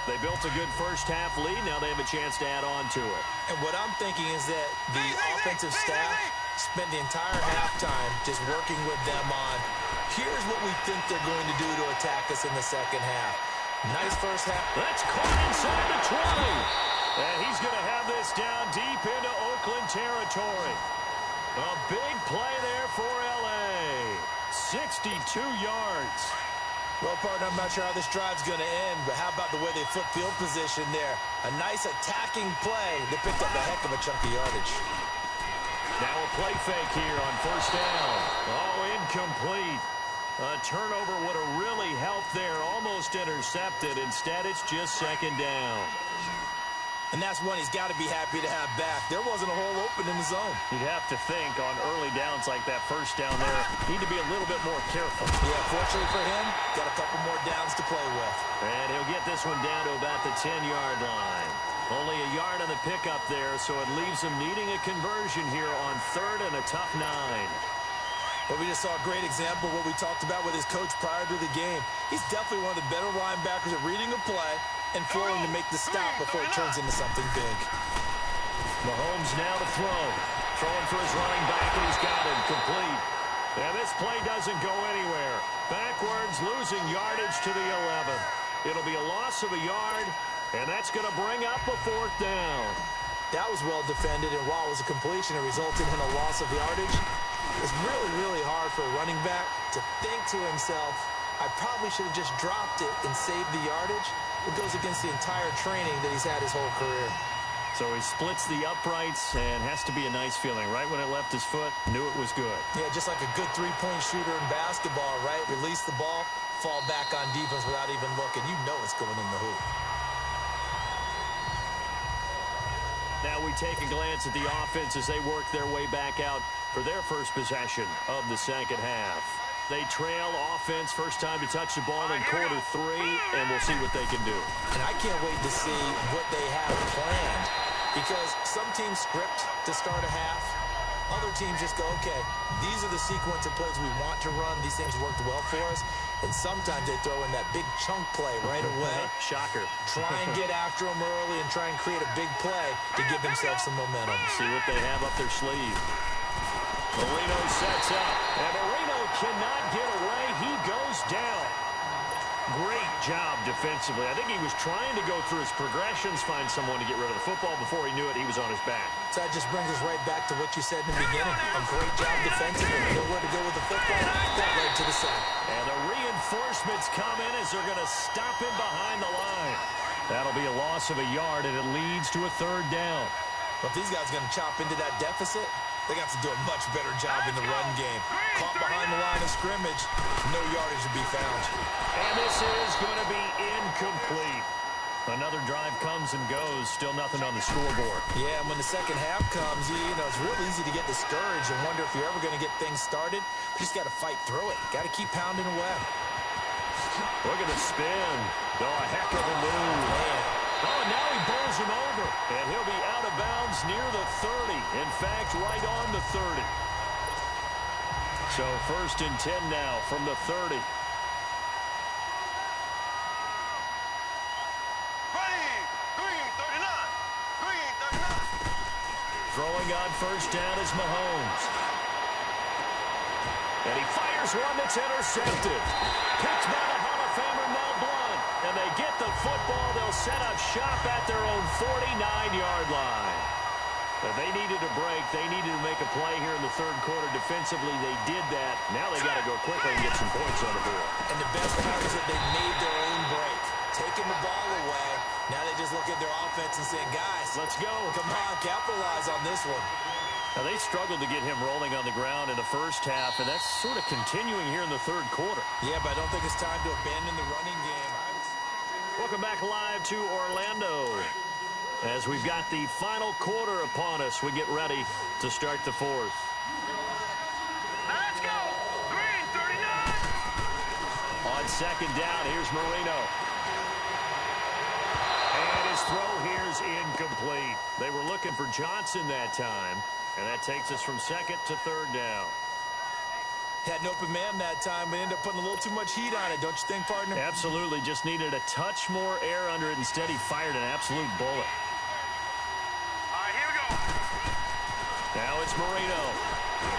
[SPEAKER 4] They built a good first-half lead. Now they have a chance to add on to it.
[SPEAKER 5] And what I'm thinking is that the offensive staff spent the entire halftime just working with them on, here's what we think they're going to do to attack us in the second half. Nice first half.
[SPEAKER 4] That's caught inside the 20. And he's going to have this down deep into Oakland territory. A big play there for L.A. 62 yards.
[SPEAKER 5] Well, partner, I'm not sure how this drive's going to end, but how about the way they flip field position there? A nice attacking play. They picked up a heck of a chunk of yardage.
[SPEAKER 4] Now a play fake here on 1st down. Oh, incomplete. A turnover would have really helped there. Almost intercepted. Instead, it's just 2nd down.
[SPEAKER 5] And that's one he's got to be happy to have back. There wasn't a hole open in the zone.
[SPEAKER 4] You'd have to think on early downs like that 1st down there, need to be a little bit more careful.
[SPEAKER 5] Yeah, fortunately for him, got a couple more downs to play with.
[SPEAKER 4] And he'll get this one down to about the 10-yard line. Only a yard on the pickup there, so it leaves him needing a conversion here on 3rd and a tough 9.
[SPEAKER 5] Well, we just saw a great example of what we talked about with his coach prior to the game. He's definitely one of the better linebackers at reading a play and flowing to make the stop before it turns into something big.
[SPEAKER 4] Mahomes now to throw. Throwing for his running back, and he's got it complete. And this play doesn't go anywhere. Backwards, losing yardage to the 11. It'll be a loss of a yard, and that's going to bring up a 4th down.
[SPEAKER 5] That was well defended, and while it was a completion, it resulted in a loss of yardage. It's really, really hard for a running back to think to himself, I probably should have just dropped it and saved the yardage. It goes against the entire training that he's had his whole career.
[SPEAKER 4] So he splits the uprights, and has to be a nice feeling. Right when it left his foot, knew it was good.
[SPEAKER 5] Yeah, just like a good three-point shooter in basketball, right? Release the ball, fall back on defense without even looking. You know it's going in the hoop.
[SPEAKER 4] Now we take a glance at the offense as they work their way back out for their first possession of the second half. They trail offense, first time to touch the ball in quarter 3, and we'll see what they can do.
[SPEAKER 5] And I can't wait to see what they have planned, because some teams script to start a half. Other teams just go, okay, these are the sequence of plays we want to run. These things worked well for us. And sometimes they throw in that big chunk play right away.
[SPEAKER 4] Shocker.
[SPEAKER 5] Try and get after them early and try and create a big play to give themselves some momentum.
[SPEAKER 4] See what they have up their sleeve. Marino sets up, and Marino cannot get away. He goes down. Great job defensively. I think he was trying to go through his progressions, find someone to get rid of the football. Before he knew it, he was on his back.
[SPEAKER 5] So that just brings us right back to what you said in the beginning. A great job defensively. Know where to go with the football. That led to the sack.
[SPEAKER 4] And the reinforcements come in as they're going to stop him behind the line. That'll be a loss of a yard, and it leads to a 3rd down.
[SPEAKER 5] But if these guys are going to chop into that deficit, they got to do a much better job in the run game. Caught behind the line of scrimmage, no yardage to be found.
[SPEAKER 4] And this is going to be incomplete. Another drive comes and goes, still nothing on the scoreboard.
[SPEAKER 5] Yeah, and when the second half comes, you know, it's real easy to get discouraged and wonder if you're ever going to get things started. You just got to fight through it. Got to keep pounding away.
[SPEAKER 4] Look at the spin. Oh, a heck of a move.
[SPEAKER 5] Man.
[SPEAKER 4] Oh, now he bowls him over, and he'll be out of bounds near the 30. In fact, right on the 30. So 1st and 10 now from the 30. first down is Mahomes. And he fires one that's intercepted. Picked by the Hall of Famer Mel Blount. And they get the football. They'll set up shop at their own 49-yard line. But they needed a break. They needed to make a play here in the third quarter. Defensively, they did that. Now they got to go quickly and get some points on the board.
[SPEAKER 5] And the best part is that they made their own break. Taking the ball away. Now they just look at their offense and saying, guys,
[SPEAKER 4] let's go.
[SPEAKER 5] Come on, capitalize on this one.
[SPEAKER 4] Now, they struggled to get him rolling on the ground in the first half, and that's sort of continuing here in the third quarter.
[SPEAKER 5] Yeah, but I don't think it's time to abandon the running game.
[SPEAKER 4] Welcome back live to Orlando. As we've got the final quarter upon us, we get ready to start the fourth.
[SPEAKER 7] Let's go! Green, 39!
[SPEAKER 4] On second down, here's Marino. And his throw here's incomplete. They were looking for Johnson that time, and that takes us from second to third down.
[SPEAKER 5] Had an open man that time, but ended up putting a little too much heat on it, don't you think, partner?
[SPEAKER 4] Absolutely. Just needed a touch more air under it. Instead, he fired an absolute bullet.
[SPEAKER 7] All right, here we go.
[SPEAKER 4] Now it's Marino.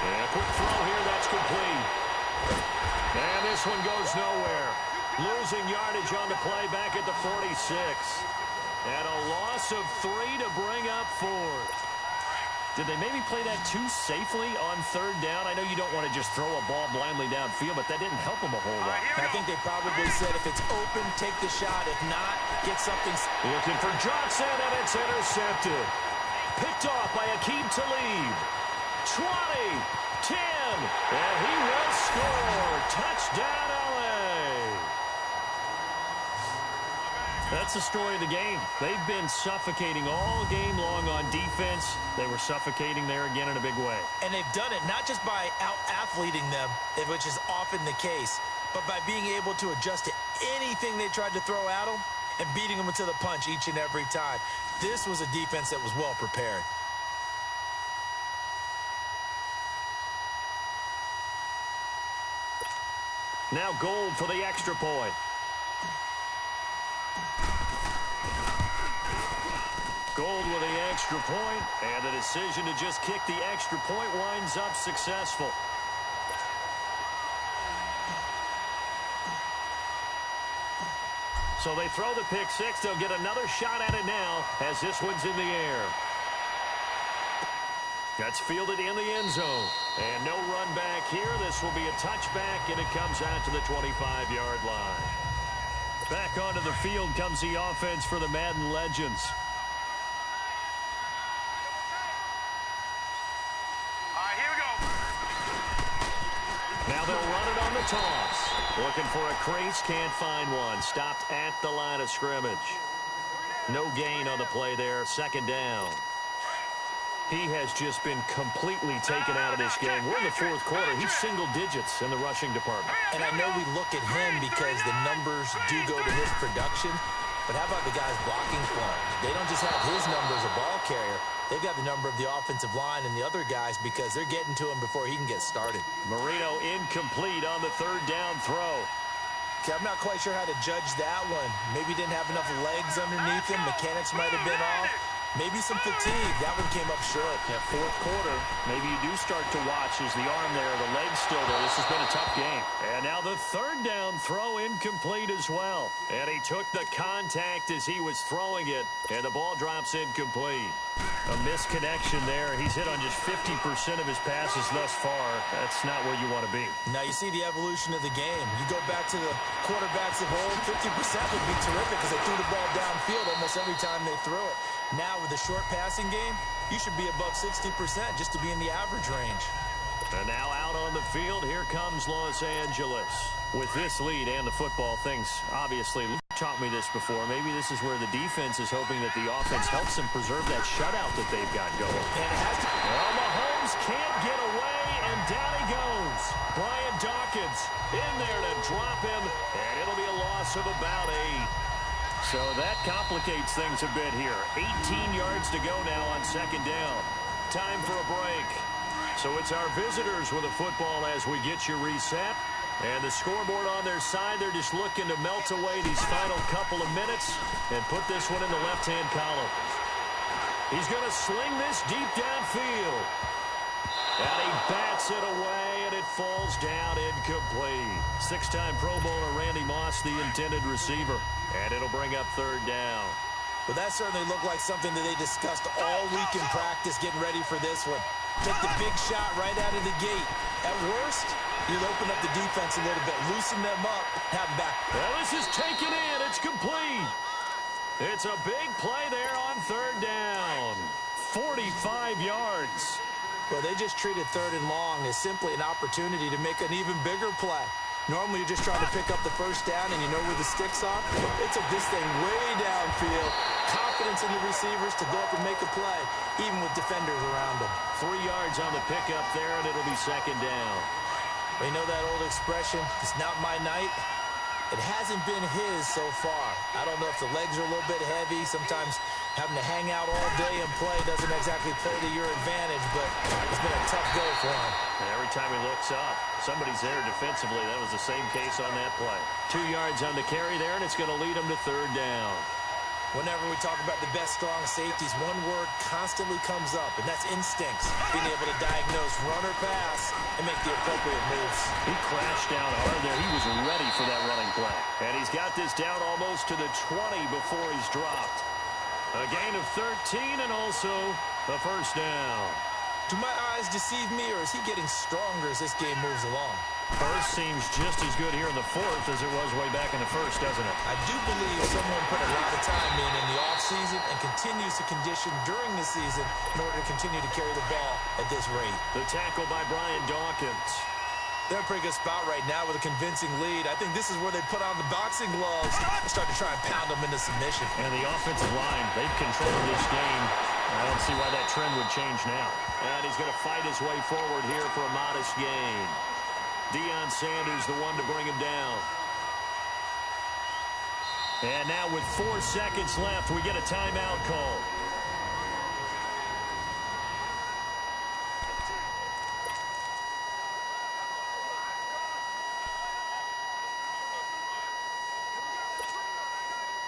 [SPEAKER 4] And a quick throw here. That's complete. And this one goes nowhere. Losing yardage on the play back at the 46. And a loss of 3 to bring up fourth. Did they maybe play that too safely on third down? I know you don't want to just throw a ball blindly downfield, but that didn't help them a whole lot.
[SPEAKER 5] I think they probably said if it's open, take the shot. If not, get something.
[SPEAKER 4] Looking for Johnson, and it's intercepted. Picked off by Akeem Talib. 20, 10, and he will score. Touchdown, L.A. That's the story of the game. They've been suffocating all game long on defense. They were suffocating there again in a big way.
[SPEAKER 5] And they've done it not just by out-athleting them, which is often the case, but by being able to adjust to anything they tried to throw at them and beating them to the punch each and every time. This was a defense that was well prepared.
[SPEAKER 4] Now Gold for the extra point. Gold with the extra point, and the decision to just kick the extra point winds up successful. So they throw the pick six. They'll get another shot at it now as this one's in the air. That's fielded in the end zone. And no run back here. This will be a touchback, and it comes out to the 25-yard line. Back onto the field comes the offense for the Madden Legends.
[SPEAKER 7] All right, here we go.
[SPEAKER 4] Now they'll run it on the toss. Looking for a crease, can't find one. Stopped at the line of scrimmage. No gain on the play there. Second down. He has just been completely taken out of this game. We're in the fourth quarter. He's single digits in the rushing department.
[SPEAKER 5] And I know we look at him because the numbers do go to his production. But how about the guys blocking for him? They don't just have his number as a ball carrier. They've got the number of the offensive line and the other guys because they're getting to him before he can get started.
[SPEAKER 4] Marino incomplete on the third down throw.
[SPEAKER 5] Okay, I'm not quite sure how to judge that one. Maybe he didn't have enough legs underneath him. Mechanics might have been off. Maybe some fatigue. That one came up short.
[SPEAKER 4] Yeah, fourth quarter. Maybe you do start to watch as the arm there, the leg's still there. This has been a tough game. And now the third down throw incomplete as well. And he took the contact as he was throwing it, and the ball drops incomplete. A misconnection there. He's hit on just 50% of his passes thus far. That's not where you want to be.
[SPEAKER 5] Now you see the evolution of the game. You go back to the quarterbacks of old, 50% would be terrific because they threw the ball downfield almost every time they threw it. Now with the short passing game, you should be above 60% just to be in the average range.
[SPEAKER 4] And now out on the field, here comes Los Angeles. With this lead and the football, things obviously taught me this before. Maybe this is where the defense is hoping that the offense helps them preserve that shutout that they've got going.
[SPEAKER 5] And it has to.
[SPEAKER 4] Well, Mahomes can't get away, and down he goes. Brian Dawkins in there to drop him, and it'll be a loss of about 8. So that complicates things a bit here. 18 yards to go now on second down. Time for a break. So it's our visitors with a football as we get you reset. And the scoreboard on their side, they're just looking to melt away these final couple of minutes and put this one in the left-hand column. He's going to sling this deep downfield. And he bats it away, and it falls down incomplete. Six-time Pro Bowler Randy Moss, the intended receiver. And it'll bring up third down.
[SPEAKER 5] Well, that certainly looked like something that they discussed all week in practice, getting ready for this one. Take the big shot right out of the gate. At worst, you'll open up the defense a little bit, loosen them up, have them back.
[SPEAKER 4] Well, this is taken in. It's complete. It's a big play there on third down. 45 yards.
[SPEAKER 5] Well, they just treated third and long as simply an opportunity to make an even bigger play. Normally, you're just trying to pick up the first down, and you know where the sticks are. They took this thing way downfield. Confidence in the receivers to go up and make a play, even with defenders around them.
[SPEAKER 4] 3 yards on the pickup there, and it'll be second down.
[SPEAKER 5] You know that old expression, it's not my night? It hasn't been his so far. I don't know if the legs are a little bit heavy. Sometimes having to hang out all day and play doesn't exactly play to your advantage, but it's been a tough go for him.
[SPEAKER 4] And every time he looks up, somebody's there defensively. That was the same case on that play. 2 yards on the carry there, and it's going to lead him to third down.
[SPEAKER 5] Whenever we talk about the best strong safeties, one word constantly comes up, and that's instincts. Being able to diagnose run or pass and make the appropriate moves.
[SPEAKER 4] He crashed down hard there. He was ready for that running play. And he's got this down almost to the 20 before he's dropped. A gain of 13 and also a first down.
[SPEAKER 5] Do my eyes deceive me, or is he getting stronger as this game moves along?
[SPEAKER 4] First seems just as good here in the fourth as it was way back in the first, doesn't it?
[SPEAKER 5] I do believe someone put a lot of time in the offseason and continues to condition during the season in order to continue to carry the ball at this rate.
[SPEAKER 4] The tackle by Brian Dawkins.
[SPEAKER 5] They're in a pretty good spot right now with a convincing lead. I think this is where they put on the boxing gloves and start to try and pound them into submission.
[SPEAKER 4] And the offensive line, they've controlled this game. I don't see why that trend would change now. And he's going to fight his way forward here for a modest gain. Deion Sanders, the one to bring him down. And now with 4 seconds left, we get a timeout call.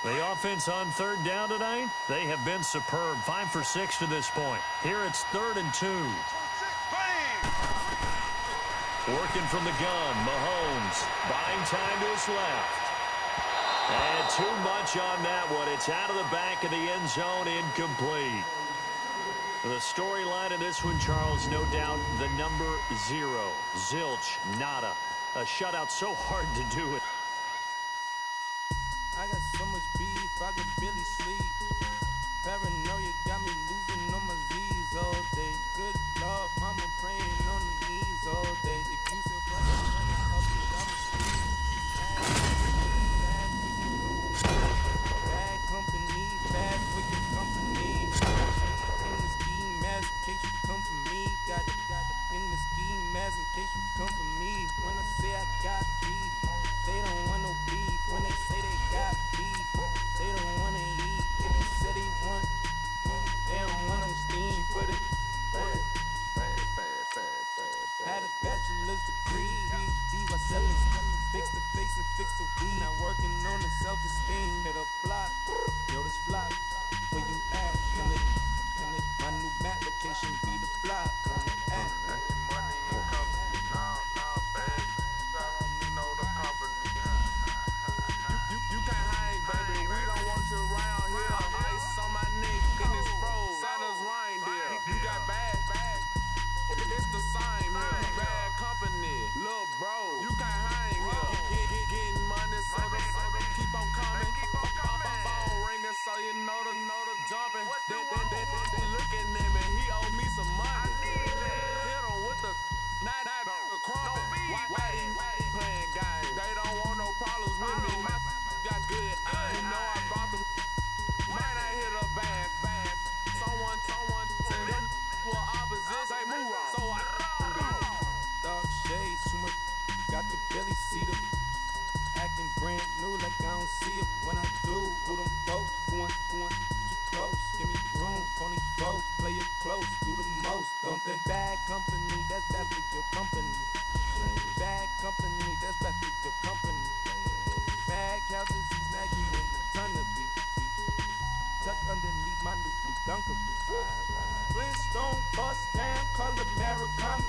[SPEAKER 4] The offense on third down tonight, they have been superb. 5 for 6 to this point. Here it's 3rd and 2. Working from the gun, Mahomes buying time to his left. And too much on that one. It's out of the back of the end zone, incomplete. The storyline of this one, Charles, no doubt the number 0. Zilch, nada. A shutout so hard to do it.
[SPEAKER 9] I got so much beef, I could barely sleep. Paranoia got me losing on my Z's all day. Good Lord, mama praying on the knees all day. If you still praying, money up and down the street. Bad company, bad for your company. In the ski mask, in case you come for me. Got in the ski mask, in case you come for me. When I say I got beef, they don't want no beef. When they say they got beef, they don't want to eat. If they say they want, they don't want no steam. Put it, had a bachelor's degree. PhD while selling, fix the face and fix the weed. Now working on the self-esteem. Hit a block, yo, this block. Where you at? Can it, my new map location be the block?
[SPEAKER 10] Around here, ice on my neck, and it's froze. Santa's reindeer, you got bad. It's the same here. Bad company, little bro, you can't hang here. Getting money, so the keep on coming. Phone ringing, so you know the jumping. They looking at me, he owe me some money. I need that. Hit him
[SPEAKER 9] bust down, call it Maricami.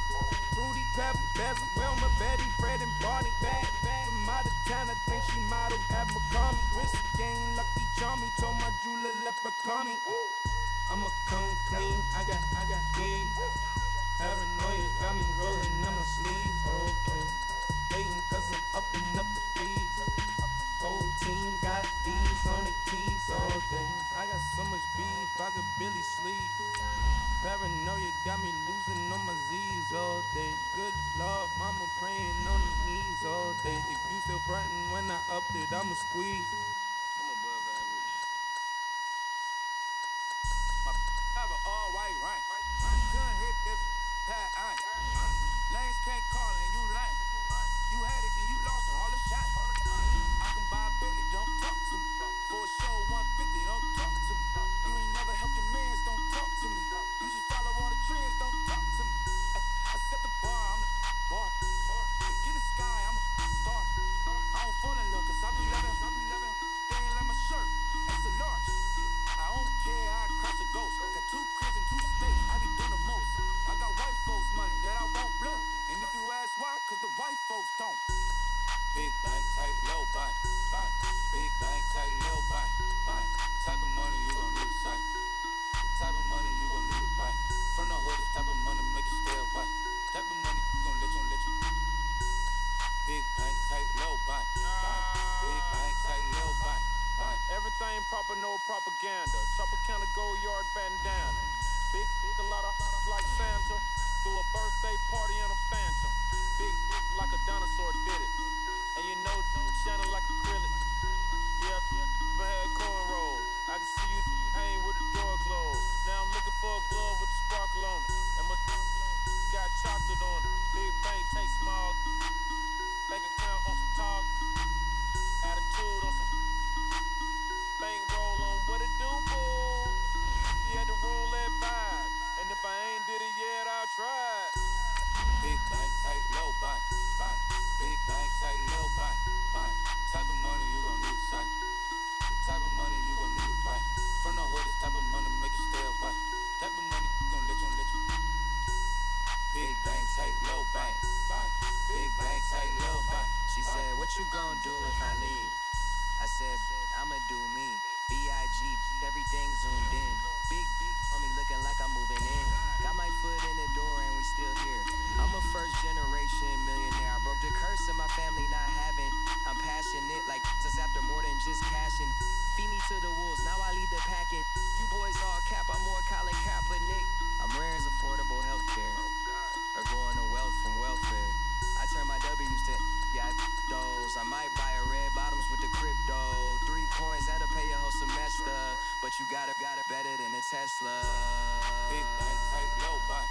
[SPEAKER 9] Fruity Pebble, Basil, Wilma, Betty, Fred, and Barney. Bad, from out of town, I think she model at McCarmy. Wrist game, lucky charmy, told my jeweler leprechaun me. I'ma come clean, I got heat. Paranoia got me rolling in my sleeves, okay. Hating cause I'm up and up the fees. Whole team got these on their tees all day. I got so much beef, I could barely sleep. Paranoia got me losing on my Z's all day. Good Lord, mama praying on the knees all day. If you still frontin' when I upped it, I'ma squeeze.
[SPEAKER 10] I'm above average. My have an all white rank. Couldn't hit if Pat ain't. Lanes can't call and you lame. You had it and you lost all the shine. I can buy a Bentley, don't talk to me. For a show 150, don't talk to me. You ain't never helped your mans, don't talk to me. You just follow all the trends, don't talk to me. I set the bar, I'm the bar. Get in the sky, I'm a star. I don't fall in love cause I be loving. They ain't like my shirt, it's a large. I don't care, I crash a ghost. Got 2 cribs in 2 states, I be doing the most. I got white folks money that I won't blow. And if you ask why, cause the white folks don't. Big bank, tight, low bank. Big bank, tight, low bank. Type of money you gon' need to sight. The type of money you gon' need to buy. From the hood, this type of money make you stay away. Type of money gon' let you. Big bank, tight, low bank. Big bank, tight, low bank.
[SPEAKER 11] Everything proper, no propaganda. Tropicana gold yard bandana. Big, a lot of like Santa. Threw a birthday party in a phantom. Big like a dinosaur did it. And you know, shining like acrylic. Yep, I had cornrows. I can see you hang with the door closed. Now I'm looking for a glove with a sparkle on it. And my got chocolate on it. Big bank, take small. Bank account on some talk. Attitude on some bank roll on what it do, boo. You had the roulette vibe. And if I ain't did it yet, I'll try.
[SPEAKER 10] Big bank, tight, low bank. Big bank, tight, low bank. Type of money you gon' need to sight. The type of money you gon' need to buy. From the hood, this type of money make you stay away. Type of money gon' let you. Big bank, tight, low bank. Big bank, tight, low bank.
[SPEAKER 12] She said, what you gon' do if I leave? I said, I'ma do me. B.I.G. Everything zoomed in. Big on me looking like I'm moving in. Got my foot in the door and we still here. I'm a first generation millionaire. I broke the curse of my family not having. I'm passionate like just after more than just cashing. Feed me to the wolves, now I lead the packing. You boys all cap, I'm more Colin Kaepernick. I'm rare as affordable healthcare. Or going to wealth from welfare. I turn my W's to those. I might buy a red bottoms with the crypto. 3 coins, that'll pay your whole semester. But you gotta better than a Tesla.
[SPEAKER 10] Big bank, tight, low bank.